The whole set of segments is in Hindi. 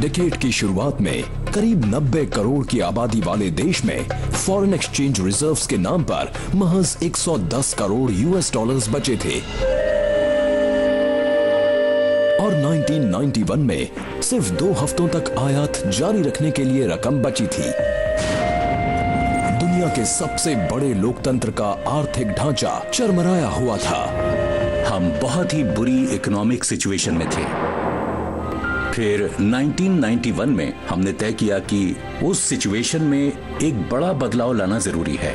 डिकेड की शुरुआत में करीब 90 करोड़ की आबादी वाले देश में फॉरेन एक्सचेंज रिजर्व्स के नाम पर महज 110 करोड़ यूएस डॉलर्स बचे थे और 1991 में सिर्फ 2 हफ्तों तक आयात जारी रखने के लिए रकम बची थी। दुनिया के सबसे बड़े लोकतंत्र का आर्थिक ढांचा चरमराया हुआ था। हम बहुत ही बुरी इकोनॉमिक सिचुएशन में थे। फिर 1991 में हमने तय किया कि उस सिचुएशन में एक बड़ा बदलाव लाना जरूरी है।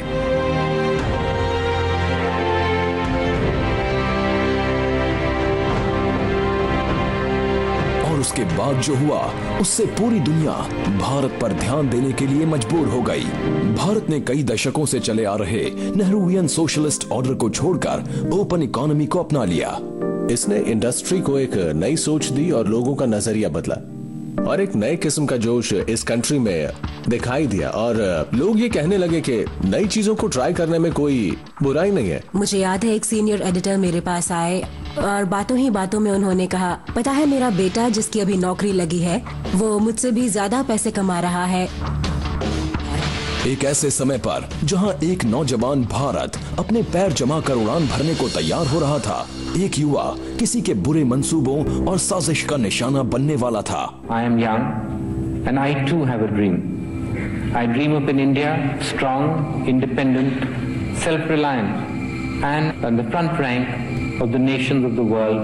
और उसके बाद जो हुआ उससे पूरी दुनिया भारत पर ध्यान देने के लिए मजबूर हो गई। भारत ने कई दशकों से चले आ रहे नेहरूवियन सोशलिस्ट ऑर्डर को छोड़कर ओपन इकोनॉमी को अपना लिया। इसने इंडस्ट्री को एक नई सोच दी और लोगों का नजरिया बदला और एक नए किस्म का जोश इस कंट्री में दिखाई दिया और लोग ये कहने लगे कि नई चीजों को ट्राई करने में कोई बुराई नहीं है। मुझे याद है एक सीनियर एडिटर मेरे पास आए और बातों ही बातों में उन्होंने कहा, पता है मेरा बेटा जिसकी अभी नौकरी लगी है वो मुझसे भी ज्यादा पैसे कमा रहा है। एक ऐसे समय पर जहां एक नौजवान भारत अपने पैर जमा कर उड़ान भरने को तैयार हो रहा था, एक युवा किसी के बुरे मंसूबों और साजिश का निशाना बनने वाला था। I am young and I too have a dream. I dream of an India strong, independent, self-reliant and on the front rank of the nations of the world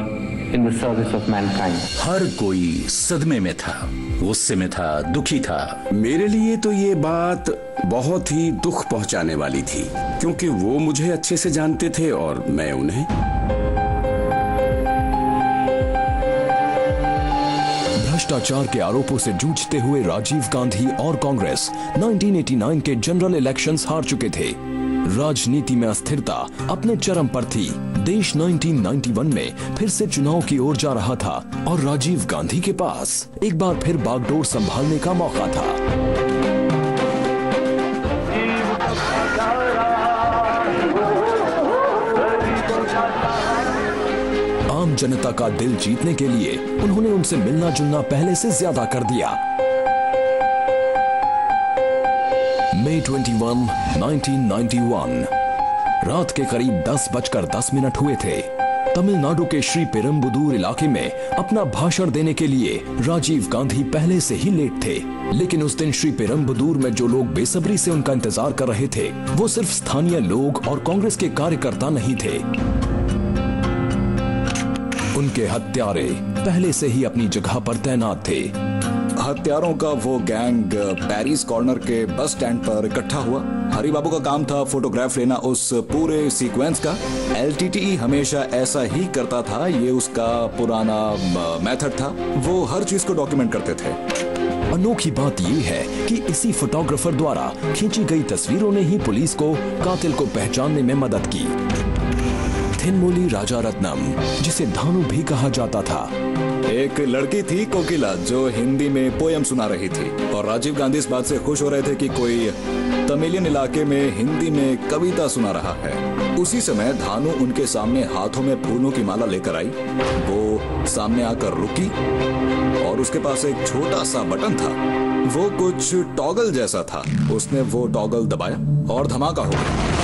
in the service of mankind. हर कोई सदमे में था, गुस्से में था, दुखी था। मेरे लिए तो ये बात बहुत ही दुख पहुंचाने वाली थी क्योंकि वो मुझे अच्छे से जानते थे और मैं उन्हें। भ्रष्टाचार के आरोपों से जूझते हुए राजीव गांधी और कांग्रेस 1989 के जनरल इलेक्शंस हार चुके थे। राजनीति में अस्थिरता अपने चरम पर थी। देश 1991 में फिर से चुनाव की ओर जा रहा था और राजीव गांधी के पास एक बार फिर बागडोर संभालने का मौका था। आम जनता का दिल जीतने के लिए उन्होंने उनसे मिलना जुलना पहले से ज्यादा कर दिया। मई 21, 1991 रात के करीब 10:10 हुए थे। तमिलनाडु के श्री पेरम्बुदूर इलाके में अपना भाषण देने के लिए राजीव गांधी पहले से ही लेट थे, लेकिन उस दिन श्री पेरम्बुदूर में जो लोग बेसब्री से उनका इंतजार कर रहे थे वो सिर्फ स्थानीय लोग और कांग्रेस के कार्यकर्ता नहीं थे। उनके हत्यारे पहले से ही अपनी जगह पर तैनात थे। हत्यारों का वो गैंग पेरिस कॉर्नर के बस स्टैंड पर इकट्ठा हुआ। हरी बाबू का काम था फोटोग्राफ लेना उस पूरे सीक्वेंस का। एलटीटीई हमेशा ऐसा ही करता था, ये उसका पुराना मेथड था। वो हर चीज को डॉक्यूमेंट करते थे। अनोखी बात यह है कि इसी फोटोग्राफर द्वारा खींची गई तस्वीरों ने ही पुलिस को कातिल को पहचानने में मदद की। थिनमोली राजारत्नम, जिसे धानु भी कहा जाता था। एक लड़की थी कोकिला जो हिंदी में पोयम सुना रही थी और राजीव गांधी इस बात से खुश हो रहे थे कि कोई तमिलियन इलाके में हिंदी में कविता सुना रहा है। उसी समय धानु उनके सामने हाथों में फूलों की माला लेकर आई। वो सामने आकर रुकी और उसके पास एक छोटा सा बटन था, वो कुछ टॉगल जैसा था। उसने वो टॉगल दबाया और धमाका हो गया।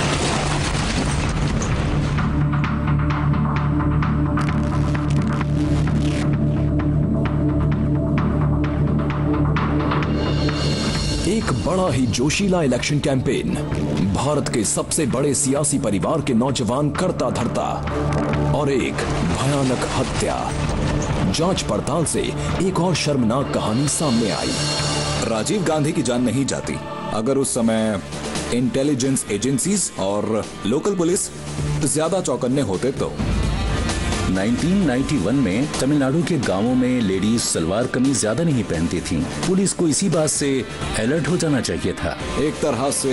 एक बड़ा ही जोशीला इलेक्शन कैंपेन, भारत के सबसे बड़े सियासी परिवार के नौजवान करता धरता और एक भयानक हत्या। जांच पड़ताल से एक और शर्मनाक कहानी सामने आई। राजीव गांधी की जान नहीं जाती अगर उस समय इंटेलिजेंस एजेंसीज और लोकल पुलिस ज्यादा चौकन्ने होते तो। 1991 में तमिलनाडु के गांवों में लेडीज सलवार कमीज ज्यादा नहीं पहनती थीं। पुलिस को इसी बात से अलर्ट हो जाना चाहिए था। एक तरह से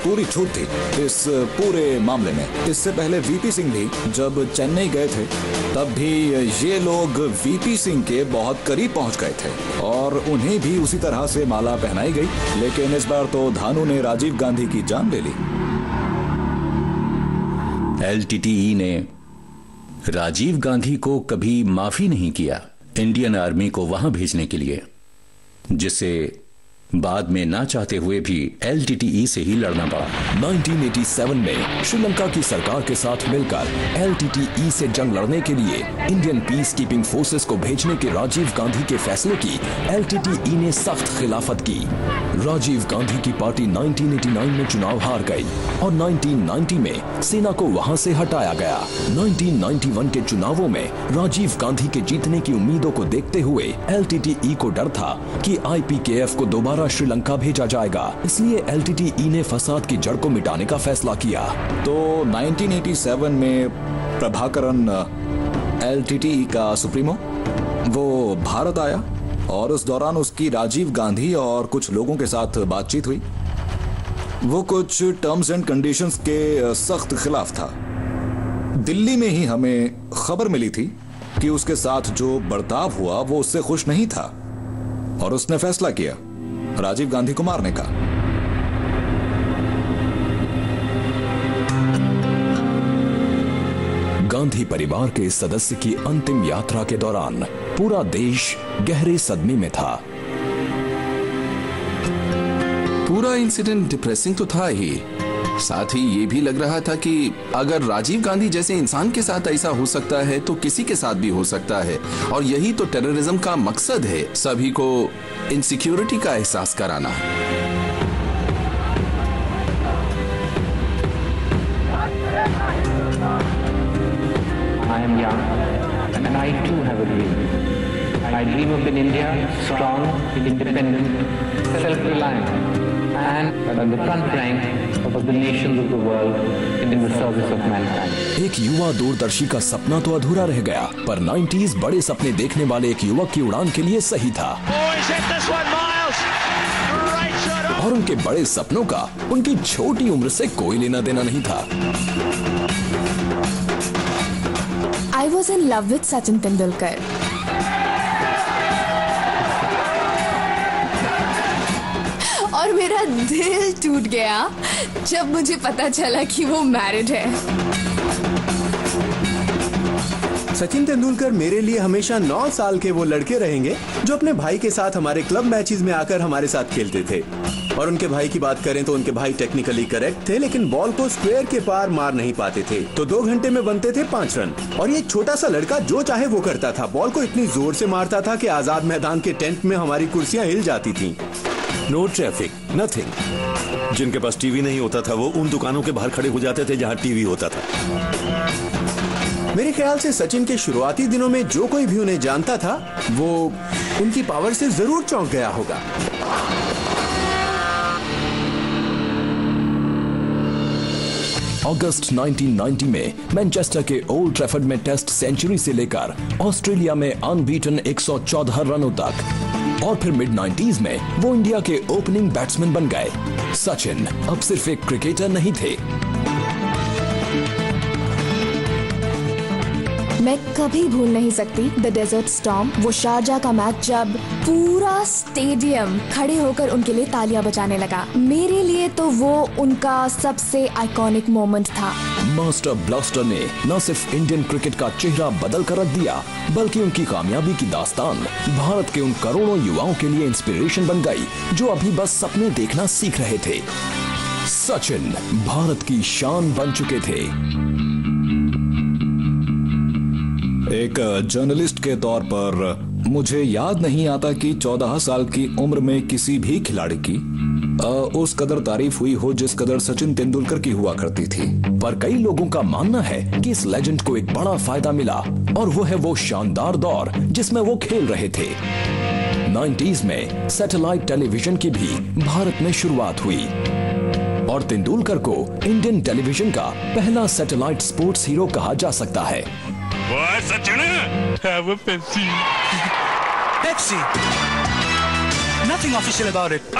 पूरी छूट थी इस पूरे मामले में। इससे पहले वीपी सिंह भी जब चेन्नई गए थे तब भी ये लोग वीपी सिंह के बहुत करीब पहुंच गए थे और उन्हें भी उसी तरह से माला पहनाई गई, लेकिन इस बार तो धानु ने राजीव गांधी की जान ले ली। एलटीटीई ने राजीव गांधी को कभी माफी नहीं किया इंडियन आर्मी को वहां भेजने के लिए। जिसे बाद में ना चाहते हुए भी LTTE से ही लड़ना पड़ा। 1987 में श्रीलंका की सरकार के साथ मिलकर LTTE से जंग लड़ने के लिए इंडियन पीस कीपिंग फोर्सेस को भेजने के राजीव गांधी के फैसले की LTTE ने सख्त खिलाफत की। राजीव गांधी की पार्टी 1989 में चुनाव हार गई और 1990 में सेना को वहां से हटाया गया। 1991 के चुनावों में राजीव गांधी के जीतने की उम्मीदों को देखते हुए LTTE को डर था कि IPKF को दोबारा श्रीलंका भेजा जाएगा, इसलिए LTTE ने फसाद की जड़ को मिटाने का फैसला किया। तो 1987 में प्रभाकरन LTTE का सुप्रीमो वो भारत आया और उस दौरान उसकी राजीव गांधी और कुछ लोगों के साथ बातचीत हुई। वो कुछ टर्म्स एंड कंडीशंस के सख्त खिलाफ था। दिल्ली में ही हमें खबर मिली थी कि उसके साथ जो बर्ताव हुआ वो उससे खुश नहीं था और उसने फैसला किया राजीव गांधी को मारने का। गांधी परिवार के इस सदस्य की अंतिम यात्रा के दौरान पूरा देश गहरे सदमे में था। पूरा इंसिडेंट डिप्रेसिंग तो था ही, साथ ही ये भी लग रहा था कि अगर राजीव गांधी जैसे इंसान के साथ ऐसा हो सकता है तो किसी के साथ भी हो सकता है, और यही तो टेररिज्म का मकसद है, सभी को इनसिक्योरिटी का एहसास कराना। I am young, and I too have a dream. I dream of an India strong, independent, self-reliant, and on the front rank of the nations of the world in the service of mankind. एक युवा दूरदर्शी का सपना तो अधूरा रह गया, पर 90s बड़े सपने देखने वाले एक युवक की उड़ान के लिए सही था। और उनके बड़े सपनों का उनकी छोटी उम्र से कोई लेना देना नहीं था। I was in love with Sachin Tendulkar. और मेरा दिल टूट गया जब मुझे पता चला कि वो मैरिड है। सचिन तेंदुलकर मेरे लिए हमेशा 9 साल के वो लड़के रहेंगे जो अपने भाई के साथ हमारे क्लब मैचेस में आकर हमारे साथ खेलते थे। और उनके भाई की बात करें तो उनके भाई टेक्निकली करेक्ट थे, लेकिन बॉल को स्क्वायर के पार मार नहीं पाते थे, तो 2 घंटे में बनते थे 5 रन। और ये छोटा सा लड़का जो चाहे वो करता था, बॉल को इतनी जोर से मारता था कि आजाद मैदान के टेंट में हमारी कुर्सियां हिल जाती थी। No traffic, nothing. जिनके पास टीवी नहीं होता था वो उन दुकानों के बाहर खड़े हो जाते थे जहां टीवी होता था। मेरे ख्याल से सचिन के शुरुआती दिनों में जो कोई भी उन्हें जानता था वो उनकी पावर से जरूर चौंक गया होगा। अगस्त 1990 में मैनचेस्टर के ओल्ड ट्रैफर्ड में टेस्ट सेंचुरी से लेकर ऑस्ट्रेलिया में अनबीटन 114 रनों तक, और फिर मिड 90s में वो इंडिया के ओपनिंग बैट्समैन बन गए। सचिन अब सिर्फ एक क्रिकेटर नहीं थे। मैं कभी भूल नहीं सकती द डेजर्ट स्टॉर्म, वो शारजा का मैच जब पूरा स्टेडियम खड़े होकर उनके लिए तालियां बजाने लगा। मेरे लिए तो वो उनका सबसे आइकॉनिक मोमेंट था। मास्टर ब्लास्टर ने न सिर्फ इंडियन क्रिकेट का चेहरा बदल कर रख दिया, बल्कि उनकी कामयाबी की दास्तान भारत के उन करोड़ों युवाओं के लिए इंस्पिरेशन बन गई जो अभी बस सपने देखना सीख रहे थे। सचिन भारत की शान बन चुके थे। एक जर्नलिस्ट के तौर पर मुझे याद नहीं आता कि 14 साल की उम्र में किसी भी खिलाड़ी की उस कदर तारीफ हुई हो जिस कदर सचिन तेंदुलकर की हुआ करती थी। पर कई लोगों का मानना है कि इस लेजेंड को एक बड़ा फायदा मिला, और वो है वो शानदार दौर जिसमें वो खेल रहे थे। 90s में सैटेलाइट टेलीविजन की भी भारत में शुरुआत हुई और तेंदुलकर को इंडियन टेलीविजन का पहला सैटेलाइट स्पोर्ट्स हीरो कहा जा सकता है। Sachin, have a Pepsi. Pepsi. Nothing official about it.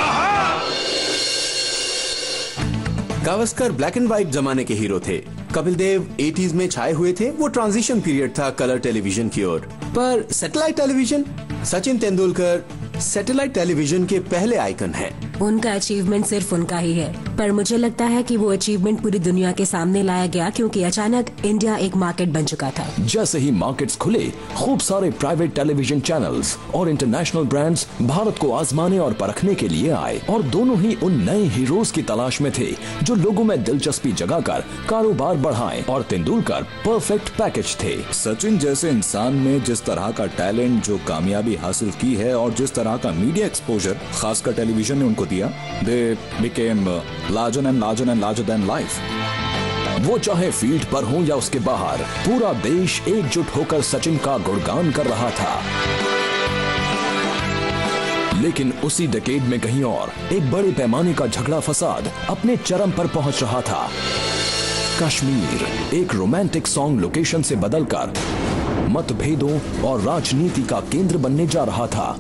Gavaskar black and white जमाने के हीरो थे। कपिल देव 80s में छाए हुए थे, वो ट्रांजिशन पीरियड था कलर टेलीविजन की ओर। पर satellite television, Sachin Tendulkar satellite television के पहले आइकन हैं। उनका अचीवमेंट सिर्फ उनका ही है, पर मुझे लगता है कि वो अचीवमेंट पूरी दुनिया के सामने लाया गया क्योंकि अचानक इंडिया एक मार्केट बन चुका था। जैसे ही मार्केट्स खुले, खूब सारे प्राइवेट टेलीविजन चैनल्स और इंटरनेशनल ब्रांड्स भारत को आजमाने और परखने के लिए आए और दोनों ही उन नए हीरोज की तलाश में थे जो लोगों में दिलचस्पी जगाकर कारोबार बढ़ाएं, और तेंदुलकर परफेक्ट पैकेज थे। सचिन जैसे इंसान में जिस तरह का टैलेंट, जो कामयाबी हासिल की है और जिस तरह का मीडिया एक्सपोजर खासकर टेलीविजन ने उनको दिया, they became larger and larger and larger than life. वो चाहे फील्ड पर हो या उसके बाहर, पूरा देश एकजुट होकर सचिन का गुणगान कर रहा था। लेकिन उसी डेकेड में कहीं और एक बड़े पैमाने का झगड़ा फसाद अपने चरम पर पहुंच रहा था। कश्मीर एक रोमांटिक सॉन्ग लोकेशन से बदलकर मतभेदों और राजनीति का केंद्र बनने जा रहा था।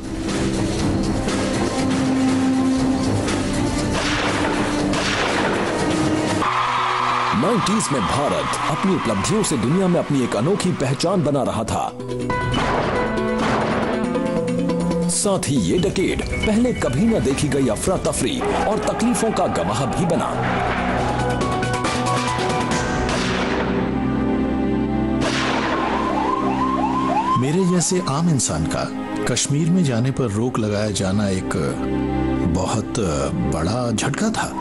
नाइंटीज़ में भारत अपनी उपलब्धियों से दुनिया में अपनी एक अनोखी पहचान बना रहा था। साथ ही ये डेकेड पहले कभी न देखी गई अफरा तफरी और तकलीफों का गवाह भी बना। मेरे जैसे आम इंसान का कश्मीर में जाने पर रोक लगाया जाना एक बहुत बड़ा झटका था।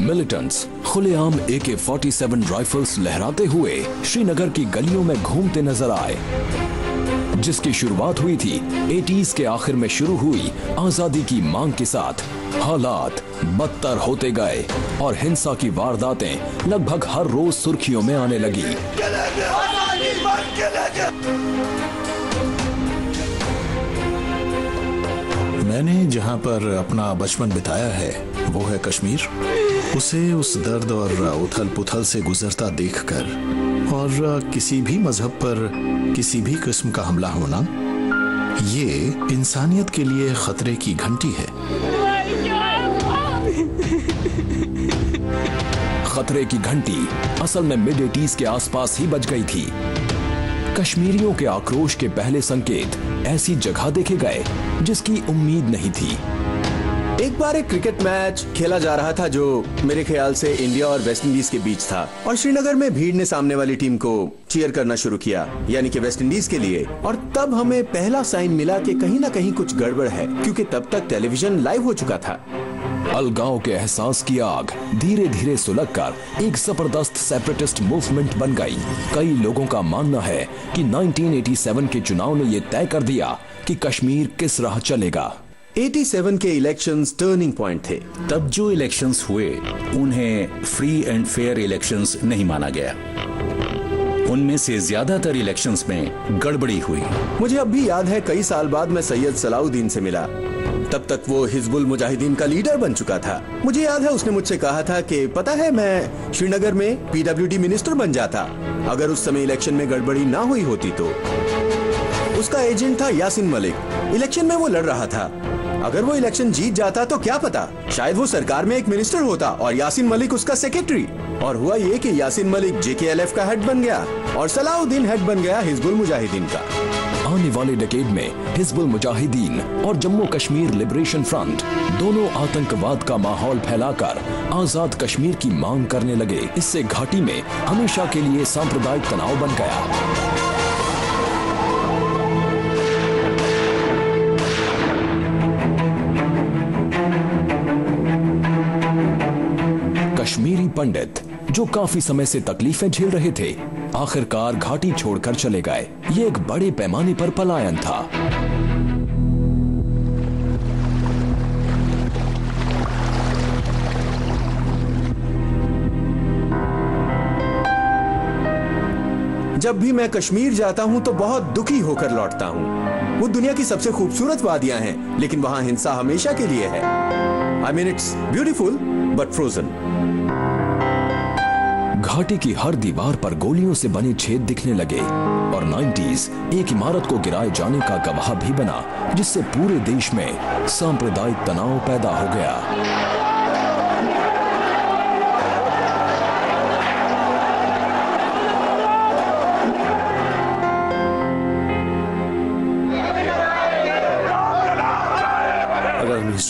मिलिटेंट्स खुलेआम AK-47 राइफल्स लहराते हुए श्रीनगर की गलियों में घूमते नजर आए, जिसकी शुरुआत हुई थी 80s के आखिर में शुरू हुई आजादी की मांग के साथ। हालात बदतर होते गए और हिंसा की वारदातें लगभग हर रोज सुर्खियों में आने लगी। मैंने जहां पर अपना बचपन बिताया है वो है कश्मीर। उसे उस दर्द और उथल पुथल से गुजरता देखकर और किसी भी मजहब पर किसी भी किस्म का हमला होना, ये इंसानियत के लिए खतरे की घंटी है। खतरे की घंटी असल में मिड 80s के आसपास ही बज गई थी। कश्मीरियों के आक्रोश के पहले संकेत ऐसी जगह देखे गए जिसकी उम्मीद नहीं थी। एक बार एक क्रिकेट मैच खेला जा रहा था जो मेरे ख्याल से इंडिया और वेस्ट इंडीज के बीच था, और श्रीनगर में भीड़ ने सामने वाली टीम को चीयर करना शुरू किया, यानी कि वेस्ट इंडीज के लिए। और तब हमें पहला साइन मिला कि कहीं ना कहीं कुछ गड़बड़ है, क्योंकि तब तक टेलीविजन लाइव हो चुका था। अलगाव के एहसास की आग धीरे धीरे सुलगकर एक जबरदस्त सेपरेटिस्ट मूवमेंट बन गई। कई लोगों का मानना है कि 1987 के चुनाव ने यह तय कर दिया कि कश्मीर किस राह चलेगा। 87 के इलेक्शंस टर्निंग पॉइंट थे। तब जो इलेक्शंस हुए उन्हें फ्री एंड फेयर इलेक्शंस नहीं माना गया। उनमें से ज्यादातर इलेक्शंस में गड़बड़ी हुई। मुझे अब भी याद है, कई साल बाद मैं सैयद सलाउद्दीन से मिला। तब तक वो हिजबुल मुजाहिदीन का लीडर बन चुका था। मुझे याद है उसने मुझसे कहा था कि पता है, मैं श्रीनगर में PWD मिनिस्टर बन जाता अगर उस समय इलेक्शन में गड़बड़ी ना हुई होती तो। उसका एजेंट था यासिन मलिक। इलेक्शन में वो लड़ रहा था। अगर वो इलेक्शन जीत जाता तो क्या पता, शायद वो सरकार में एक मिनिस्टर होता और यासिन मलिक उसका सेक्रेटरी। और हुआ ये कि यासिन मलिक JKLF का हेड बन गया और सलाउद्दीन हेड बन गया हिजबुल मुजाहिदीन का। आने वाले डेकेड में हिजबुल मुजाहिदीन और जम्मू कश्मीर लिबरेशन फ्रंट दोनों आतंकवाद का माहौल फैलाकर आजाद कश्मीर की मांग करने लगे। इससे घाटी में हमेशा के लिए सांप्रदायिक तनाव बन गया। कश्मीरी पंडित जो काफी समय से तकलीफें झेल रहे थे, आखिरकार घाटी छोड़कर चले गए। ये एक बड़े पैमाने पर पलायन था। जब भी मैं कश्मीर जाता हूं तो बहुत दुखी होकर लौटता हूं। वो दुनिया की सबसे खूबसूरत वादियां हैं, लेकिन वहां हिंसा हमेशा के लिए है। I mean, it's beautiful, but frozen. घाटी की हर दीवार पर गोलियों से बने छेद दिखने लगे और 90s एक इमारत को गिराए जाने का गवाह भी बना, जिससे पूरे देश में सांप्रदायिक तनाव पैदा हो गया।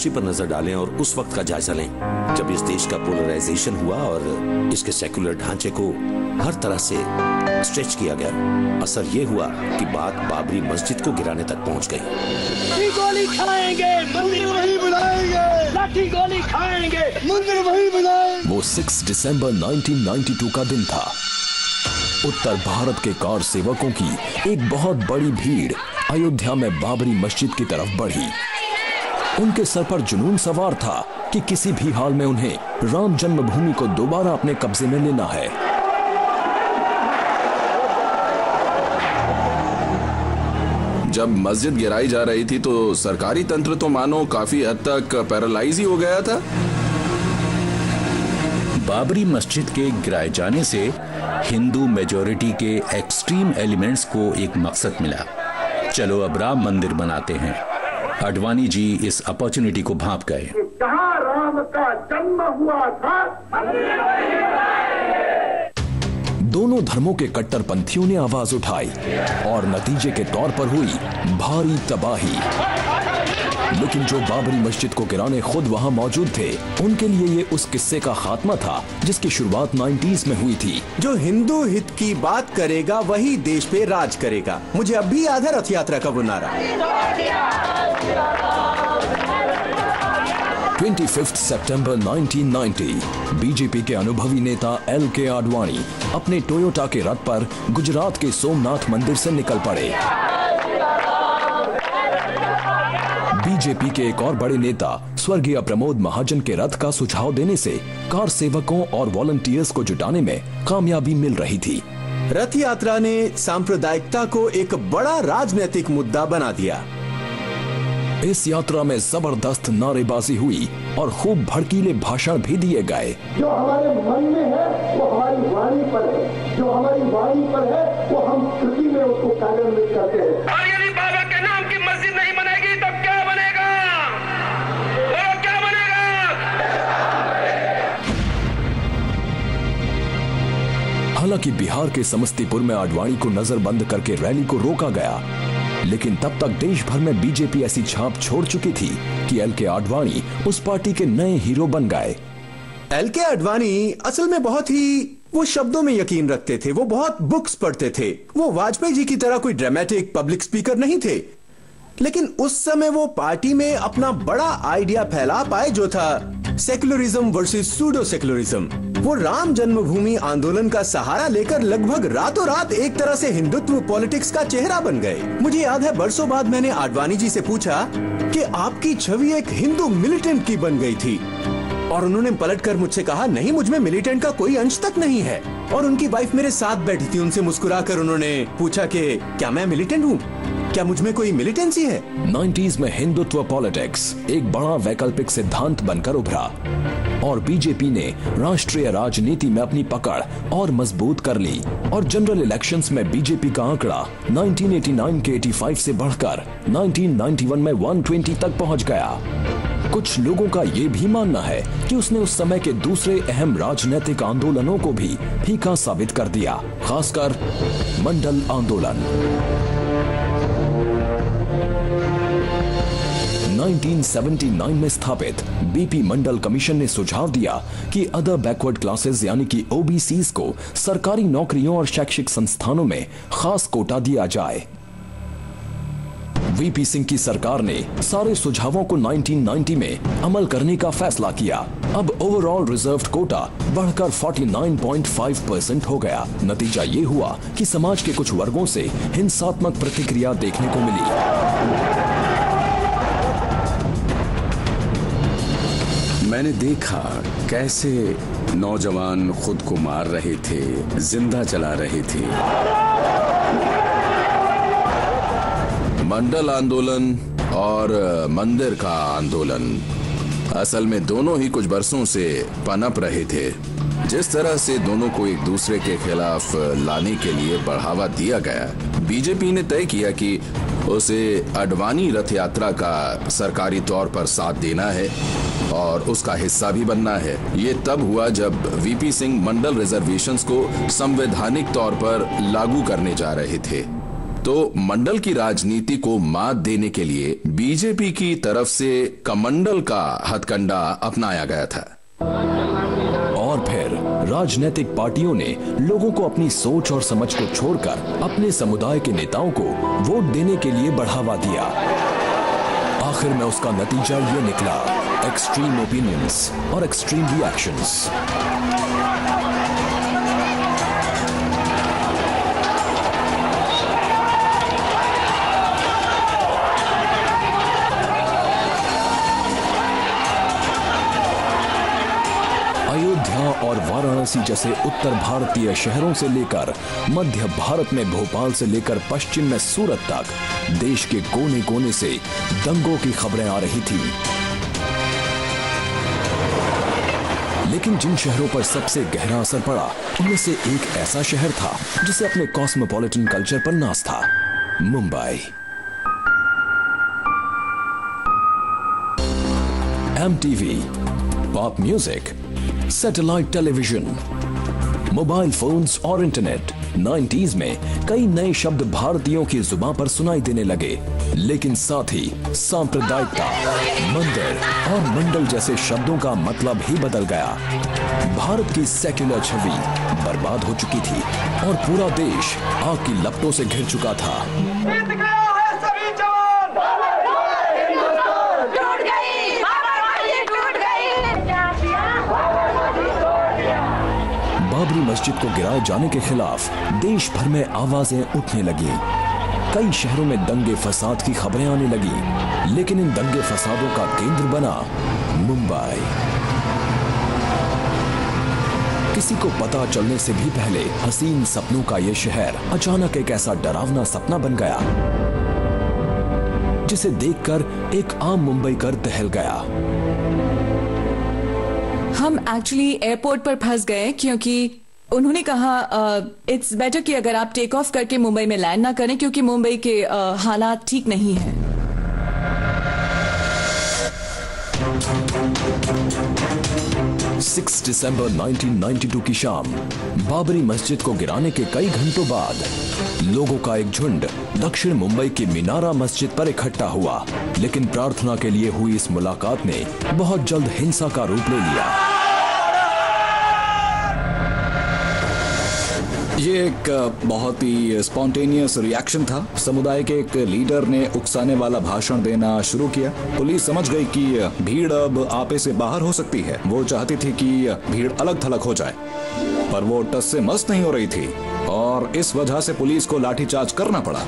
हिस्ट्री पर नजर डालें और उस वक्त का जायजा लें जब इस देश का पोलराइजेशन हुआ और इसके सेक्युलर ढांचे को हर तरह से स्ट्रेच किया गया। असर ये हुआ कि बात बाबरी मस्जिद को गिराने तक पहुंच गई। गोली खाएंगे, मंदिर वहीं बनाएंगे, लाठी गोली खाएंगे, मंदिर वहीं बनाएंगे। वो 6 दिसंबर 1992 का दिन था। उत्तर भारत के कार सेवकों की एक बहुत बड़ी भीड़ अयोध्या में बाबरी मस्जिद की तरफ बढ़ी। उनके सर पर जुनून सवार था कि किसी भी हाल में उन्हें राम जन्मभूमि को दोबारा अपने कब्जे में लेना है। जब मस्जिद गिराई जा रही थी तो सरकारी तंत्र तो मानो काफी हद तक पैरालाइज ही हो गया था। बाबरी मस्जिद के गिराए जाने से हिंदू मेजॉरिटी के एक्सट्रीम एलिमेंट्स को एक मकसद मिला, चलो अब राम मंदिर बनाते हैं। अडवाणी जी इस अपॉर्चुनिटी को भांप गए। जहां राम का जन्म हुआ था, दोनों धर्मों के कट्टरपंथियों ने आवाज उठाई और नतीजे के तौर पर हुई भारी तबाही। लेकिन जो बाबरी मस्जिद को गिराने खुद वहां मौजूद थे, उनके लिए ये उस किस्से का खात्मा था जिसकी शुरुआत 90s में हुई थी। जो हिंदू हित की बात करेगा वही देश पे राज करेगा। मुझे अब भी याद है रथ यात्रा का वो नारा। 25 सितंबर 1990 बीजेपी के अनुभवी नेता LK आडवाणी अपने टोयोटा के रथ पर गुजरात के सोमनाथ मंदिर से निकल पड़े। बीजेपी के एक और बड़े नेता स्वर्गीय प्रमोद महाजन के रथ का सुझाव देने से कार सेवकों और वॉलंटियर्स को जुटाने में कामयाबी मिल रही थी। रथ यात्रा ने सांप्रदायिकता को एक बड़ा राजनीतिक मुद्दा बना दिया। इस यात्रा में जबरदस्त नारेबाजी हुई और खूब भड़कीले भाषण भी दिए गए। जो हमारे मन में है वो हमारी वाणी पर है, जो हमारी वाणी पर है वो हम कृति में उसको कार्यान्वित करते हैं। और यदि बाबा के नाम की मस्जिद नहीं बनेगी तब क्या बनेगा? वो क्या बनेगा? हालांकि बिहार के समस्तीपुर में आडवाणी को नजरबंद करके रैली को रोका गया, लेकिन तब तक देश भर में बीजेपी ऐसी छाप छोड़ चुकी थी कि LK आडवाणी उस पार्टी के नए हीरो बन गए। LK आडवाणी असल में बहुत ही वो शब्दों में यकीन रखते थे। वो बहुत बुक्स पढ़ते थे। वो वाजपेयी जी की तरह कोई ड्रामेटिक पब्लिक स्पीकर नहीं थे, लेकिन उस समय वो पार्टी में अपना बड़ा आइडिया फैला पाए जो था सेक्युलरिज्म वर्सेस सूडो सेक्युलरिज्म। वो राम जन्मभूमि आंदोलन का सहारा लेकर लगभग रातों रात एक तरह से हिंदुत्व पॉलिटिक्स का चेहरा बन गए। मुझे याद है बरसों बाद मैंने आडवाणी जी से पूछा कि आपकी छवि एक हिंदू मिलिटेंट की बन गई थी, और उन्होंने पलटकर मुझसे कहा, नहीं, मुझमें मिलिटेंट का कोई अंश तक नहीं है। और उनकी वाइफ मेरे साथ बैठी थी। उनसे मुस्कुराकर उन्होंने पूछा कि क्या मैं मिलिटेंट हूँ? क्या मुझमें कोई मिलिटेंसी है? 90s में हिंदुत्व पॉलिटिक्स एक बड़ा वैकल्पिक सिद्धांत बनकर उभरा और बीजेपी ने राष्ट्रीय राजनीति में अपनी पकड़ और मजबूत कर ली और जनरल इलेक्शंस में बीजेपी का आंकड़ा 1989 के 85 से बढ़कर 1991 में 120 तक पहुंच गया। कुछ लोगों का ये भी मानना है कि उसने उस समय के दूसरे अहम राजनीतिक आंदोलनों को भी फीका साबित कर दिया, खासकर मंडल आंदोलन। 1979 में स्थापित BP मंडल कमीशन ने सुझाव दिया कि अदर बैकवर्ड क्लासेस यानी कि OBCs को सरकारी नौकरियों और शैक्षिक संस्थानों में खास कोटा दिया जाए। VP सिंह की सरकार ने सारे सुझावों को 1990 में अमल करने का फैसला किया। अब ओवरऑल रिजर्व्ड कोटा बढ़कर 49.5% हो गया। नतीजा ये हुआ कि समाज के कुछ वर्गों से हिंसात्मक प्रतिक्रिया देखने को मिली। मैंने देखा कैसे नौजवान खुद को मार रहे थे, जिंदा जला रहे थे। मंडल आंदोलन और मंदिर का आंदोलन असल में दोनों ही कुछ बरसों से पनप रहे थे। जिस तरह से दोनों को एक दूसरे के खिलाफ लाने के लिए बढ़ावा दिया गया, बीजेपी ने तय किया कि उसे अडवाणी रथ यात्रा का सरकारी तौर पर साथ देना है और उसका हिस्सा भी बनना है। ये तब हुआ जब VP सिंह मंडल रिजर्वेशंस को संवैधानिक तौर पर लागू करने जा रहे थे। तो मंडल की राजनीति को मात देने के लिए बीजेपी की तरफ से कमंडल का हथकंडा अपनाया गया था। और फिर राजनीतिक पार्टियों ने लोगों को अपनी सोच और समझ को छोड़कर अपने समुदाय के नेताओं को वोट देने के लिए बढ़ावा दिया। आखिर में उसका नतीजा ये निकला, एक्सट्रीम ओपिनियंस और एक्सट्रीम रिएक्शंस। अयोध्या और वाराणसी जैसे उत्तर भारतीय शहरों से लेकर मध्य भारत में भोपाल से लेकर पश्चिम में सूरत तक देश के कोने कोने से दंगों की खबरें आ रही थी। लेकिन जिन शहरों पर सबसे गहरा असर पड़ा उनमें से एक ऐसा शहर था जिसे अपने कॉस्मोपॉलिटन कल्चर पर नाज था, Mumbai. MTV, pop music, satellite television, mobile phones और इंटरनेट 90s में कई नए शब्द भारतीयों की जुबान पर सुनाई देने लगे, लेकिन साथ ही सांप्रदायिकता, मंदिर और मंडल जैसे शब्दों का मतलब ही बदल गया। भारत की सेक्युलर छवि बर्बाद हो चुकी थी और पूरा देश आग की लपटों से घिर चुका था। बाबरी मस्जिद को गिराए जाने के खिलाफ देश भर में आवाजें उठने लगी। कई शहरों में दंगे फसाद की खबरें आने लगी, लेकिन इन दंगे फसादों का केंद्र बना मुंबई। किसी को पता चलने से भी पहले हसीन सपनों का यह शहर अचानक एक ऐसा डरावना सपना बन गया जिसे देखकर एक आम मुंबईकर दहल गया। हम एक्चुअली एयरपोर्ट पर फंस गए क्योंकि उन्होंने कहा इट्स बेटर कि अगर आप टेक ऑफ करके मुंबई में लैंड ना करें क्योंकि मुंबई के हालात ठीक नहीं हैं। 6 दिसंबर 1992 की शाम बाबरी मस्जिद को गिराने के कई घंटों बाद लोगों का एक झुंड दक्षिण मुंबई की मीनारा मस्जिद पर इकट्ठा हुआ, लेकिन प्रार्थना के लिए हुई इस मुलाकात ने बहुत जल्द हिंसा का रूप ले लिया। ये एक बहुत ही स्पॉन्टेनियस रिएक्शन था। समुदाय के एक लीडर ने उकसाने वाला भाषण देना शुरू किया। पुलिस समझ गई कि भीड़ अब आपे से बाहर हो सकती है। वो चाहती थी कि भीड़ अलग थलग हो जाए, पर वो टस से मस नहीं हो रही थी और इस वजह से पुलिस को लाठीचार्ज करना पड़ा।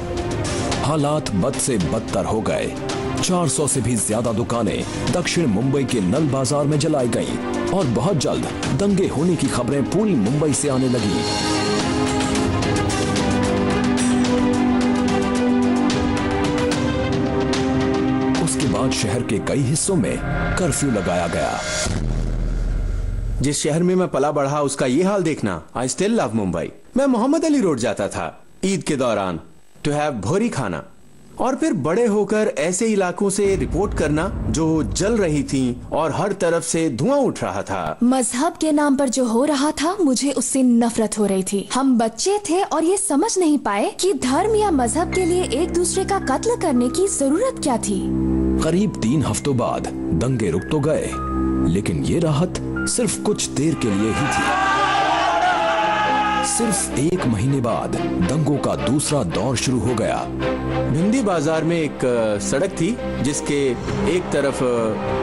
हालात बद से बदतर हो गए। 400 से भी ज्यादा दुकानें दक्षिण मुंबई के नल बाजार में जलाई गईं और बहुत जल्द दंगे होने की खबरें पूरी मुंबई से आने लगी। उसके बाद शहर के कई हिस्सों में कर्फ्यू लगाया गया। जिस शहर में मैं पला बढ़ा उसका ये हाल देखना, आई स्टिल लव मुंबई। मैं मोहम्मद अली रोड जाता था ईद के दौरान टू हैव भोरी खाना, और फिर बड़े होकर ऐसे इलाकों से रिपोर्ट करना जो जल रही थी और हर तरफ से धुआं उठ रहा था। मजहब के नाम पर जो हो रहा था मुझे उससे नफरत हो रही थी। हम बच्चे थे और ये समझ नहीं पाए कि धर्म या मजहब के लिए एक दूसरे का कत्ल करने की जरूरत क्या थी। करीब 3 हफ्तों बाद दंगे रुक तो गए, लेकिन ये राहत सिर्फ कुछ देर के लिए ही थी। सिर्फ 1 महीने बाद दंगों का दूसरा दौर शुरू हो गया। भिंडी बाजार में एक सड़क थी जिसके एक तरफ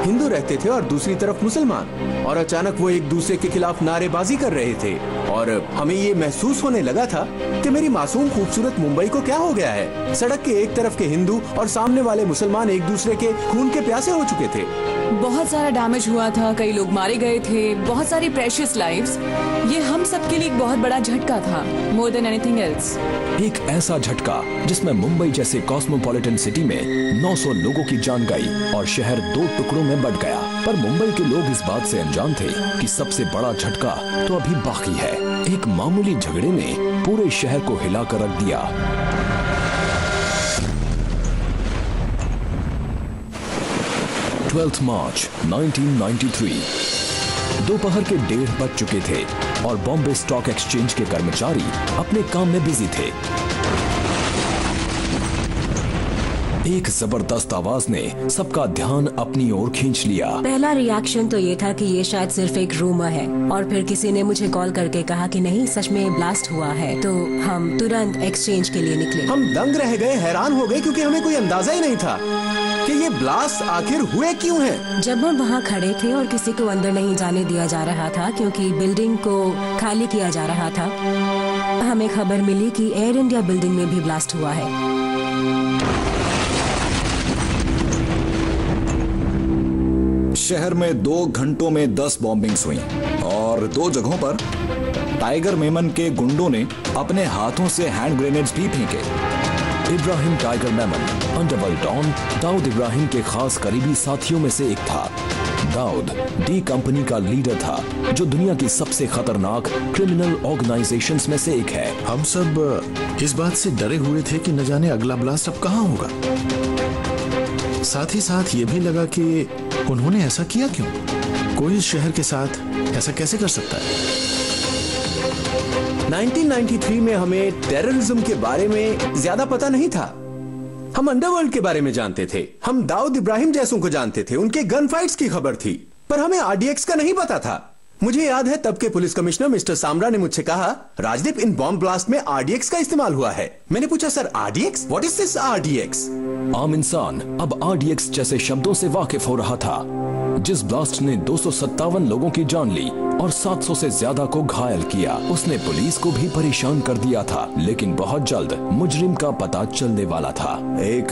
हिंदू रहते थे और दूसरी तरफ मुसलमान, और अचानक वो एक दूसरे के खिलाफ नारेबाजी कर रहे थे और हमें ये महसूस होने लगा था कि मेरी मासूम खूबसूरत मुंबई को क्या हो गया है। सड़क के एक तरफ के हिंदू और सामने वाले मुसलमान एक दूसरे के खून के प्यासे हो चुके थे। बहुत सारा डैमेज हुआ था, कई लोग मारे गए थे, बहुत सारी प्रेशियस लाइव्स। ये हम सब के लिए एक बहुत बड़ा झटका था, मोर देन एनीथिंग एल्स। एक ऐसा झटका जिसमें मुंबई जैसे कॉस्मोपॉलिटन सिटी में 900 लोगों की जान गई और शहर 2 टुकड़ों में बंट गया। पर मुंबई के लोग इस बात से अनजान थे कि सबसे बड़ा झटका तो अभी बाकी है। एक मामूली झगड़े ने पूरे शहर को हिलाकर रख दिया। मार्च 1993 दोपहर के 1:30 बज चुके थे और बॉम्बे स्टॉक एक्सचेंज के कर्मचारी अपने काम में बिजी थे। एक जबरदस्त आवाज ने सबका ध्यान अपनी ओर खींच लिया। पहला रिएक्शन तो ये था कि ये शायद सिर्फ एक रूमर है, और फिर किसी ने मुझे कॉल करके कहा कि नहीं, सच में ब्लास्ट हुआ है। तो हम तुरंत एक्सचेंज के लिए निकले। हम दंग रह गए, हैरान हो गए, क्योंकि हमें कोई अंदाजा ही नहीं था कि ये ब्लास्ट आखिर हुए क्यों हैं। जब हम वहाँ खड़े थे और किसी को अंदर नहीं जाने दिया जा रहा था क्योंकि बिल्डिंग को खाली किया जा रहा था, हमें खबर मिली कि एयर इंडिया बिल्डिंग में भी ब्लास्ट हुआ है। शहर में 2 घंटों में 10 बॉम्बिंग्स हुई और 2 जगहों पर टाइगर मेमन के गुंडों ने अपने हाथों से हैंड ग्रेनेड्स भी फेंके। Ibrahim Tiger Memon underworld don Dawood Ibrahim के खास करीबी साथियों में से एक था। दाऊद डी कंपनी का लीडर था, जो दुनिया की सबसे खतरनाक क्रिमिनल ऑर्गेनाइजेशंस में से एक है। हम सब इस बात से डरे हुए थे कि न जाने अगला ब्लास्ट अब कहाँ होगा। साथ ही साथ ये भी लगा कि उन्होंने ऐसा किया क्यों? कोई इस शहर के साथ ऐसा कैसे कर सकता है? 1993 में हमें टेररिज्म के बारे में ज्यादा पता नहीं था। हम अंडरवर्ल्ड के बारे में जानते थे, हम दाऊद इब्राहिम जैसों को जानते थे, उनके गन फाइट्स की खबर थी, पर हमें आरडीएक्स का नहीं पता था। मुझे याद है तब के पुलिस कमिश्नर मिस्टर सामरा ने मुझसे कहा, राजदीप, इन बॉम्ब ब्लास्ट में आरडीएक्स का इस्तेमाल हुआ है। मैंने पूछा, sir RDX, what is this RDX? आम इंसान अब आरडीएक्स जैसे शब्दों से वाकिफ हो रहा था। जिस ब्लास्ट ने 257 लोगों की जान ली और 700 से ज्यादा को घायल किया, उसने पुलिस को भी परेशान कर दिया था। लेकिन बहुत जल्द मुजरिम का पता चलने वाला था। एक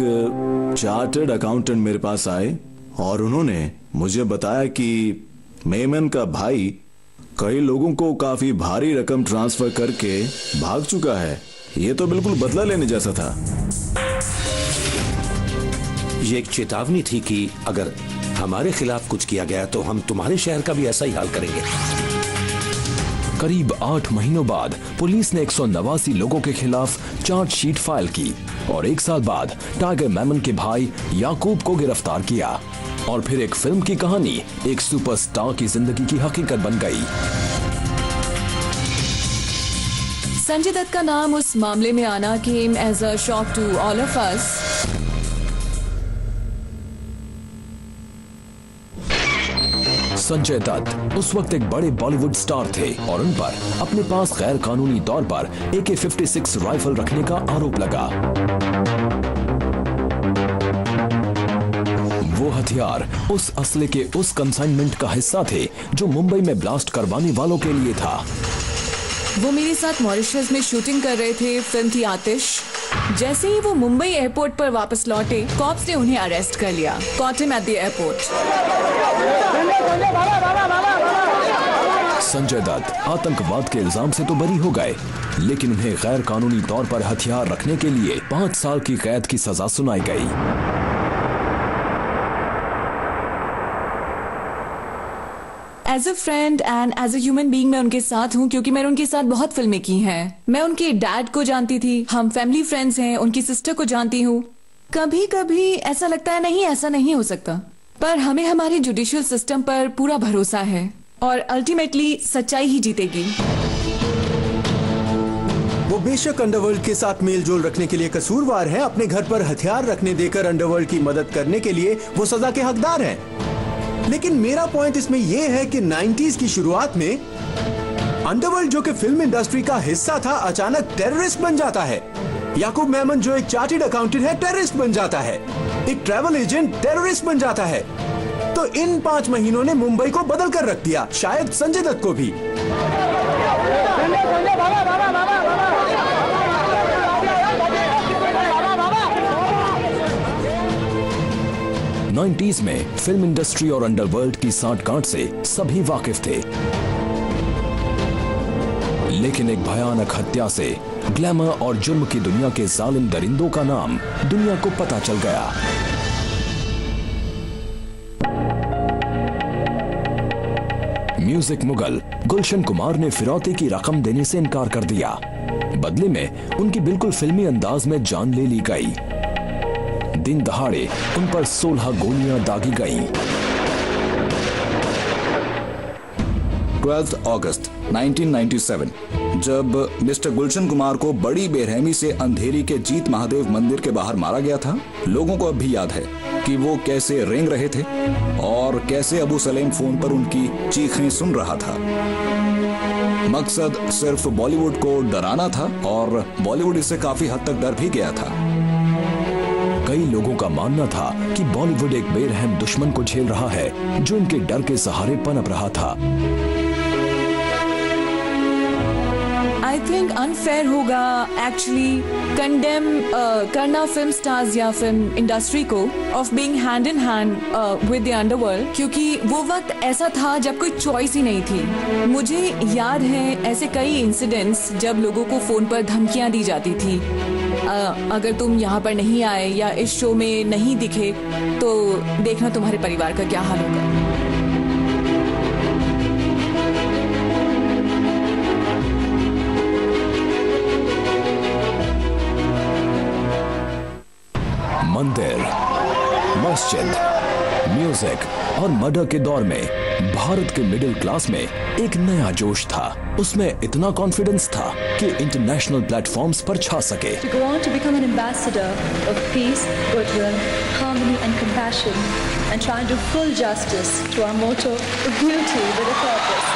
चार्टर्ड अकाउंटेंट मेरे पास आए और उन्होंने मुझे बताया कि मेमन का भाई कई लोगों को काफी भारी रकम ट्रांसफर करके भाग चुका है। ये तो बिल्कुल बदला लेने जैसा था। ये एक चेतावनी थी कि अगर हमारे खिलाफ कुछ किया गया तो हम तुम्हारे शहर का भी ऐसा ही हाल करेंगे। करीब 8 महीनों बाद पुलिस ने 189 लोगों के खिलाफ चार्जशीट फाइल की और 1 साल बाद टाइगर मेमन के भाई याकूब को गिरफ्तार किया। और फिर एक फिल्म की कहानी एक सुपरस्टार की जिंदगी की हकीकत बन गई। संजय दत्त का नाम उस मामले में आना came as a shock to all of us. Sanjay Dutt उस वक्त एक बड़े बॉलीवुड स्टार थे और उन पर अपने पास गैर कानूनी तौर पर AK-56 राइफल रखने का आरोप लगा। वो हथियार उस असले के उस कंसाइनमेंट का हिस्सा थे जो मुंबई में ब्लास्ट करवाने वालों के लिए था। वो मेरे साथ मॉरिशस में शूटिंग कर रहे थे, फिल्म थी आतिश। जैसे ही वो मुंबई एयरपोर्ट पर वापस लौटे, कॉप्स ने उन्हें अरेस्ट कर लिया। Caught him at the airport. Sanjay Dutt आतंकवाद के इल्जाम से तो बरी हो गए, लेकिन उन्हें गैर कानूनी तौर पर हथियार रखने के लिए 5 साल की कैद की सजा सुनाई गई। As a friend and as a human being मैं उनके साथ हूँ, क्योंकि मैंने उनके साथ बहुत फिल्में की हैं। मैं उनके डैड को जानती थी, हम फैमिली फ्रेंड्स हैं, उनकी सिस्टर को जानती हूँ। कभी कभी ऐसा लगता है नहीं, ऐसा नहीं हो सकता, पर हमें हमारे जुडिशियल सिस्टम पर पूरा भरोसा है और अल्टीमेटली सच्चाई ही जीतेगी। वो बेशक अंडरवर्ल्ड के साथ मेल जोल रखने के लिए कसूरवार हैं, अपने घर पर हथियार रखने देकर अंडरवर्ल्ड की मदद करने के लिए वो सजा के हकदार हैं। लेकिन मेरा पॉइंट इसमें यह है कि 90s की शुरुआत में अंडरवर्ल्ड, जो कि फिल्म इंडस्ट्री का हिस्सा था, अचानक टेररिस्ट बन जाता है। याकूब मेमन, जो एक चार्टर्ड अकाउंटेंट है, टेररिस्ट बन जाता है। एक ट्रैवल एजेंट टेररिस्ट बन जाता है। तो इन 5 महीनों ने मुंबई को बदल कर रख दिया, शायद संजय दत्त को भी। 90s में फिल्म इंडस्ट्री और अंडरवर्ल्ड की सांठ-गांठ से सभी वाकिफ थे, लेकिन एक भयानक हत्या से ग्लैमर और जुर्म की दुनिया के जालिम दरिंदों का नाम दुनिया को पता चल गया। म्यूजिक मुगल गुलशन कुमार ने फिरौती की रकम देने से इनकार कर दिया। बदले में उनकी बिल्कुल फिल्मी अंदाज में जान ले ली गई। दिन दहाड़े उन पर 16 गोलियां दागी गईं। 12 अगस्त 1997 जब मिस्टर गुलशन कुमार को बड़ी बेरहमी से अंधेरी के जीत महादेव मंदिर के बाहर मारा गया था। लोगों को अब भी याद है कि वो कैसे रेंग रहे थे और कैसे अबू सलेम फोन पर उनकी चीखें सुन रहा था। मकसद सिर्फ बॉलीवुड को डराना था और बॉलीवुड इससे काफी हद तक डर भी गया था। कई लोगों का मानना था कि बॉलीवुड एक बेरहम दुश्मन को झेल रहा है जो इनके डर के सहारे पनप रहा था। आई थिंक अनफेयर होगा एक्चुअली कंडेम करना फिल्म स्टार्स या फिल्म इंडस्ट्री को of being hand in hand with the underworld, क्योंकि वो वक्त ऐसा था जब कोई चॉइस ही नहीं थी। मुझे याद है ऐसे कई इंसिडेंट्स जब लोगों को फोन पर धमकियां दी जाती थी, अगर तुम यहाँ पर नहीं आए या इस शो में नहीं दिखे तो देखना तुम्हारे परिवार का क्या हाल होगा। मंदिर, मस्जिद, म्यूजिक और मर्डर के दौर में भारत के मिडिल क्लास में एक नया जोश था। उसमें इतना कॉन्फिडेंस था कि इंटरनेशनल प्लेटफॉर्म्स पर छा सके। To go on to become an ambassador of peace, goodwill, harmony and compassion and try and do full justice to our motto of beauty with a purpose.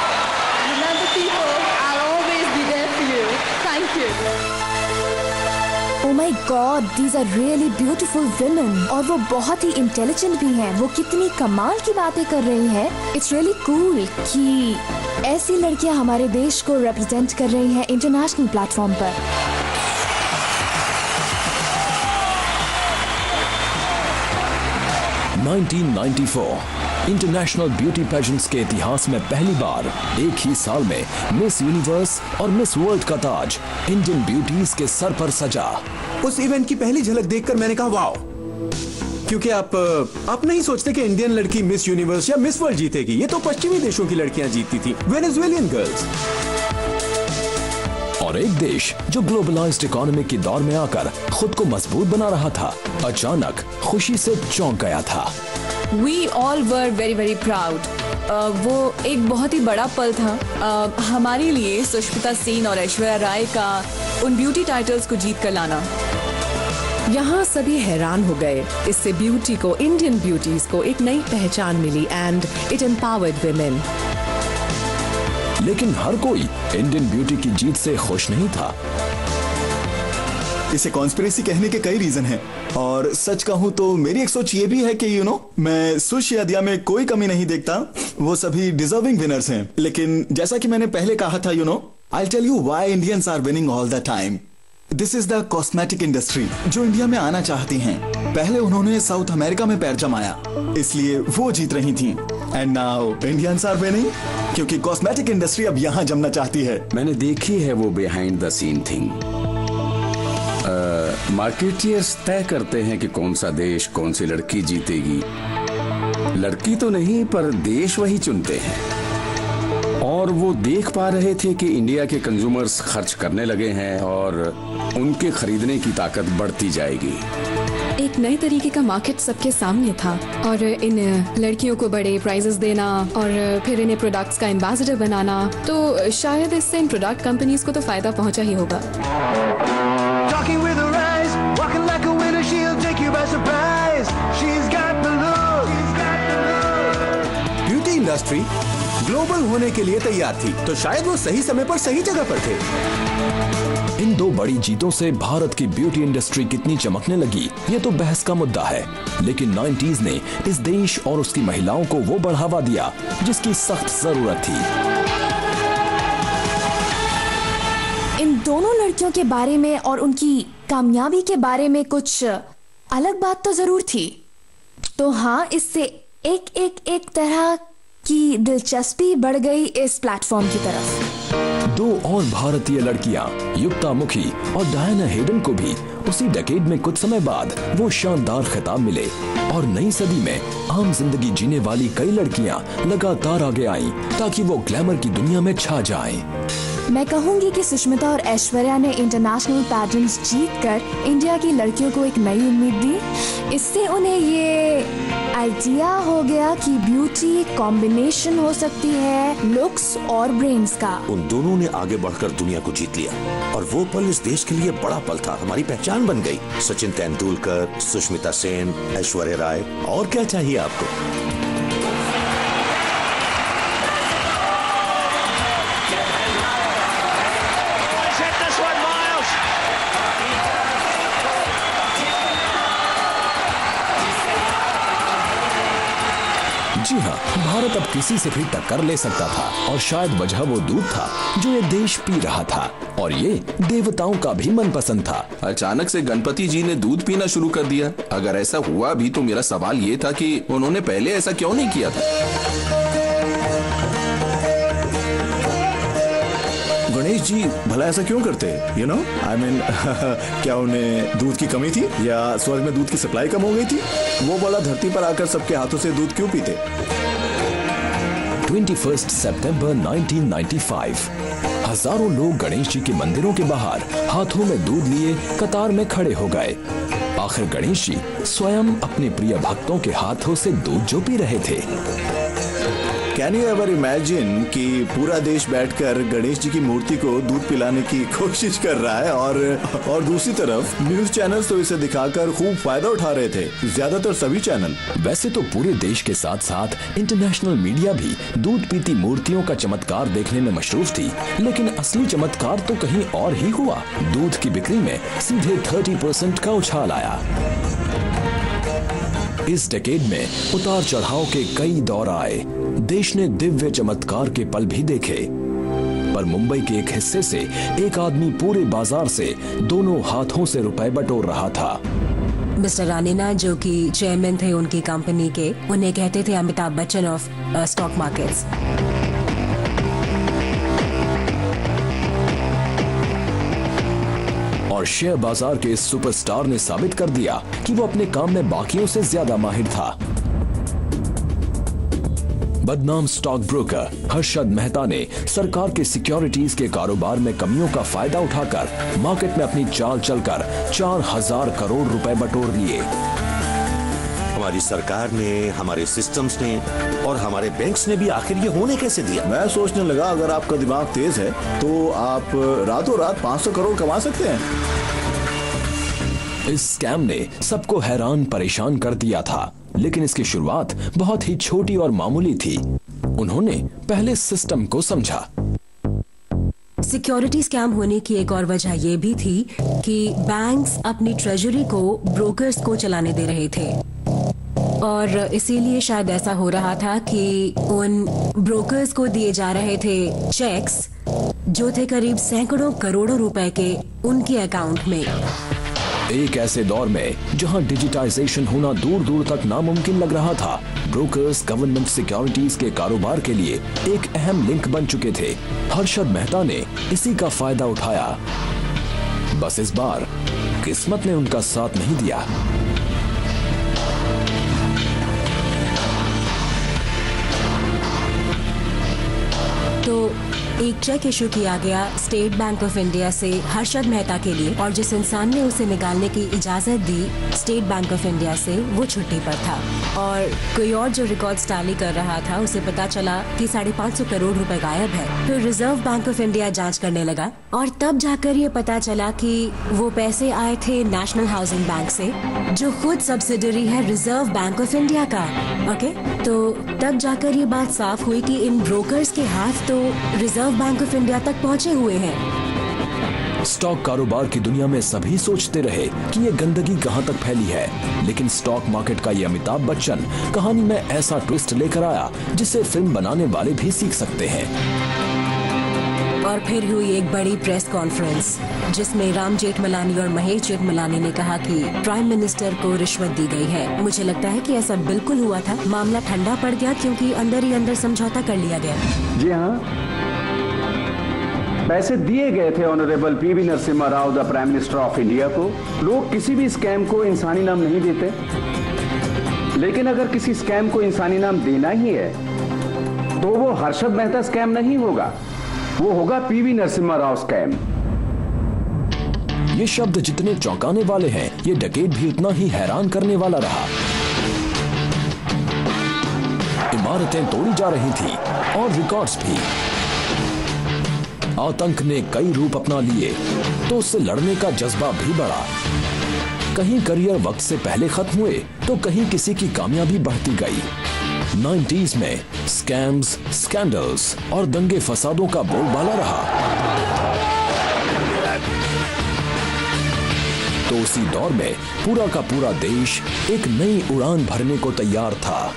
Remember people, I'll always be there for you. Thank you. Oh my God, these are really beautiful women. और वो बहुत ही इंटेलिजेंट भी हैं। वो कितनी कमाल की बातें कर रही हैं। It's really cool कि ऐसी लड़कियां हमारे देश को रिप्रेजेंट कर रही हैं इंटरनेशनल प्लेटफॉर्म पर। इंटरनेशनल ब्यूटी पेजेंट्स के इतिहास में पहली बार एक ही साल में मिस यूनिवर्स और मिस वर्ल्ड का ताज इंडियन ब्यूटीज के सर पर सजा। उस इवेंट की पहली झलक देखकर मैंने कहा वाओ, क्योंकि आप नहीं सोचते कि इंडियन लड़की मिस यूनिवर्स या मिस वर्ल्ड जीतेगी। ये तो पश्चिमी देशों की लड़कियां जीतती थी, वेनेजुएलियन गर्ल्स। और एक देश जो ग्लोबलाइज्ड इकोनॉमी के दौर में आकर खुद को मजबूत बना रहा था, अचानक खुशी से चौंक गया था। We all were very very proud. वो एक बहुत ही बड़ा पल था हमारे लिए, सुष्मिता सेन और ऐश्वर्या राय का उन ब्यूटी टाइटल्स को जीत कर लाना। यहाँ सभी हैरान हो गए। इससे ब्यूटी को, इंडियन ब्यूटीज को एक नई पहचान मिली एंड इट एम्पावर्ड विमेन। लेकिन हर कोई इंडियन ब्यूटी की जीत से खुश नहीं था। इसे कॉन्स्पिरेसी कहने के कई रीजन हैं, और सच कहूं तो मेरी एक सोच ये भी है कि मैं सुश या दिया में कोई कमी नहीं देखता। वो सभी डिजर्विंग विनर्स हैं। लेकिन जैसा कि मैंने पहले कहा था, I tell you why Indians are winning all the time. This is the cosmetic industry जो इंडिया में आना चाहती हैं। पहले उन्होंने साउथ अमेरिका में पैर जमाया, इसलिए वो जीत रही थी। And now Indians are winning क्योंकि कॉस्मेटिक इंडस्ट्री अब यहाँ जमना चाहती है। मैंने देखी है वो behind the scene thing. Marketeers तय करते हैं कि कौन सा देश, कौन सी लड़की जीतेगी। लड़की तो नहीं, पर देश वही चुनते हैं। और वो देख पा रहे थे कि इंडिया के कंज्यूमर्स खर्च करने लगे हैं और उनके खरीदने की ताकत बढ़ती जाएगी। एक नए तरीके का मार्केट सबके सामने था, और इन लड़कियों को बड़े प्राइजेस देना और फिर इन्हें प्रोडक्ट्स का एम्बेसडर बनाना, तो शायद इससे इन प्रोडक्ट कंपनीज को तो फायदा पहुंचा ही होगा। Talking with her eyes, walking like a winner, she'll take you by surprise. She's got the look. Beauty industry global होने के लिए तैयार थी, तो शायद वो सही समय पर सही जगह पर थे। इन दो बड़ी जीतों से भारत की ब्यूटी इंडस्ट्री कितनी चमकने लगी, ये तो बहस का मुद्दा है। लेकिन 90s ने इस देश और उसकी महिलाओं को वो बढ़ावा दिया जिसकी सख्त जरूरत थी। इन दोनों लड़कियों के बारे में और उनकी कामयाबी के बारे में कुछ अलग बात तो जरूर थी। तो हाँ, इससे एक तरह की दिलचस्पी बढ़ गई इस प्लेटफॉर्म की तरफ। दो और भारतीय लड़कियां, युक्ता मुखी और डायना हेडन को भी उसी डेकेड में कुछ समय बाद वो शानदार खिताब मिले। और नई सदी में आम जिंदगी जीने वाली कई लड़कियां लगातार आगे आईं ताकि वो ग्लैमर की दुनिया में छा जाएं। मैं कहूंगी कि सुष्मिता और ऐश्वर्या ने इंटरनेशनल पैजेंट्स जीतकर इंडिया की लड़कियों को एक नई उम्मीद दी। इससे उन्हें ये आइडिया हो गया कि ब्यूटी कॉम्बिनेशन हो सकती है लुक्स और ब्रेन्स का। उन दोनों ने आगे बढ़कर दुनिया को जीत लिया और वो पल इस देश के लिए बड़ा पल था, हमारी पहचान बन गई। सचिन तेंदुलकर, सुष्मिता सेन, ऐश्वर्या राय, और क्या चाहिए आपको? जी हाँ, भारत अब किसी से भी टक्कर ले सकता था और शायद वजह वो दूध था जो ये देश पी रहा था और ये देवताओं का भी मनपसंद था। अचानक से गणपति जी ने दूध पीना शुरू कर दिया। अगर ऐसा हुआ भी तो मेरा सवाल ये था कि उन्होंने पहले ऐसा क्यों नहीं किया था? गणेश जी भला ऐसा क्यों करते हैं? यू नो आई मीन क्या उन्हें दूध की कमी थी या स्वर्ग में दूध की सप्लाई कम हो गई थी? वो बड़ा धरती पर आकर सबके हाथों से दूध क्यों पीते? 21 सितंबर 1995 हजारों लोग गणेश जी के मंदिरों के बाहर हाथों में दूध लिए कतार में खड़े हो गए। आखिर गणेश जी स्वयं अपने प्रिय भक्तों के हाथों से दूध जो पी रहे थे। कैन यू एवर इमेजिन कि पूरा देश बैठकर गणेश जी की मूर्ति को दूध पिलाने की कोशिश कर रहा है और दूसरी तरफ न्यूज चैनल्स तो इसे दिखाकर खूब फायदा उठा रहे थे, ज्यादातर सभी चैनल। वैसे तो पूरे देश के साथ साथ इंटरनेशनल मीडिया भी दूध पीती मूर्तियों का चमत्कार देखने में मशरूफ थी, लेकिन असली चमत्कार तो कहीं और ही हुआ। दूध की बिक्री में सीधे 30% का उछाल आया। इस डेकेड में उतार चढ़ाव के कई दौर आए। देश ने दिव्य चमत्कार के पल भी देखे, पर मुंबई के एक हिस्से से एक आदमी पूरे बाजार से दोनों हाथों से रुपए बटोर रहा था। मिस्टर रानीना, जो कि चेयरमैन थे उनकी कंपनी के, उन्हें कहते थे Amitabh Bachchan of stock markets. और शेयर बाजार के इस सुपरस्टार ने साबित कर दिया कि वो अपने काम में बाकियों से ज्यादा माहिर था। बदनाम स्टॉक ब्रोकर हर्षद मेहता ने सरकार के सिक्योरिटीज के कारोबार में कमियों का फायदा उठाकर मार्केट में अपनी चाल चलकर 4000 करोड़ रुपए बटोर लिए। हमारी सरकार ने, हमारे सिस्टम्स ने और हमारे बैंक्स ने भी आखिर ये होने कैसे दिया? मैं सोचने लगा अगर आपका दिमाग तेज है तो आप रातों रात 500 करोड़ कमा सकते हैं। इस स्कैम ने सबको हैरान परेशान कर दिया था, लेकिन इसकी शुरुआत बहुत ही छोटी और मामूली थी। उन्होंने पहले सिस्टम को समझा। सिक्योरिटी स्कैम होने की एक और वजह यह भी थी कि बैंक्स अपनी ट्रेजरी को ब्रोकर्स को चलाने दे रहे थे और इसीलिए शायद ऐसा हो रहा था कि उन ब्रोकर्स को दिए जा रहे थे चेक्स जो थे करीब सैकड़ों करोड़ों रुपए के उनके अकाउंट में। एक ऐसे दौर में जहां डिजिटाइजेशन होना दूर दूर तक नामुमकिन लग रहा था, ब्रोकर्स गवर्नमेंट सिक्योरिटीज के कारोबार के लिए एक अहम लिंक बन चुके थे। हर्षद मेहता ने इसी का फायदा उठाया। बस इस बार किस्मत ने उनका साथ नहीं दिया। तो एक चेक इशू किया गया स्टेट बैंक ऑफ इंडिया से हर्षद मेहता के लिए, और जिस इंसान ने उसे निकालने की इजाजत दी स्टेट बैंक ऑफ इंडिया से, वो छुट्टी पर था। और कोई और जो रिकॉर्ड्स टैली कर रहा था, उसे पता चला कि 550 करोड़ रुपए गायब है। फिर रिजर्व बैंक ऑफ इंडिया जांच करने लगा और तब जाकर ये पता चला कि वो पैसे आए थे नेशनल हाउसिंग बैंक से, जो खुद सब्सिडरी है रिजर्व बैंक ऑफ इंडिया का। ओके, तो तब जाकर ये बात साफ हुई कि इन ब्रोकर्स के हाथ तो रिजर्व बैंक ऑफ इंडिया तक पहुंचे हुए हैं। स्टॉक कारोबार की दुनिया में सभी सोचते रहे कि ये गंदगी कहां तक फैली है, लेकिन स्टॉक मार्केट का ये अमिताभ बच्चन कहानी में ऐसा ट्विस्ट लेकर आया जिसे फिल्म बनाने वाले भी सीख सकते हैं। और फिर हुई एक बड़ी प्रेस कॉन्फ्रेंस जिसमें राम जेठमलानी और महेश जेठमलानी ने कहा कि प्राइम मिनिस्टर को रिश्वत दी गई है। मुझे लगता है कि ऐसा बिल्कुल हुआ था। मामला ठंडा पड़ गया क्योंकि अंदर ही अंदर समझौता कर लिया गया। जी हाँ, पैसे दिए गए थे honourable PV Narasimha Rao the prime minister of India को। लोग किसी भी स्कैम को इंसानी नाम नहीं देते, लेकिन अगर किसी स्कैम को इंसानी नाम देना ही है तो वो हर्षद मेहता स्कैम नहीं होगा, वो होगा पीवी नरसिम्हा राव स्कैम। ये शब्द जितने चौंकाने वाले हैं, ये डकैत भी उतना ही हैरान करने वाला रहा। इमारतें तोड़ी जा रही थी और रिकॉर्ड्स भी। आतंक ने कई रूप अपना लिए तो उससे लड़ने का जज्बा भी बढ़ा। कहीं करियर वक्त से पहले खत्म हुए तो कहीं किसी की कामयाबी बढ़ती गई। 90s में स्कैम्स, स्कैंडल्स और दंगे फसादों का बोलबाला रहा। तो उसी दौर में पूरा का पूरा देश एक नई उड़ान भरने को तैयार था।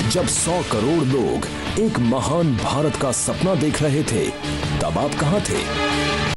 जब 100 करोड़ लोग एक महान भारत का सपना देख रहे थे, तब आप कहां थे?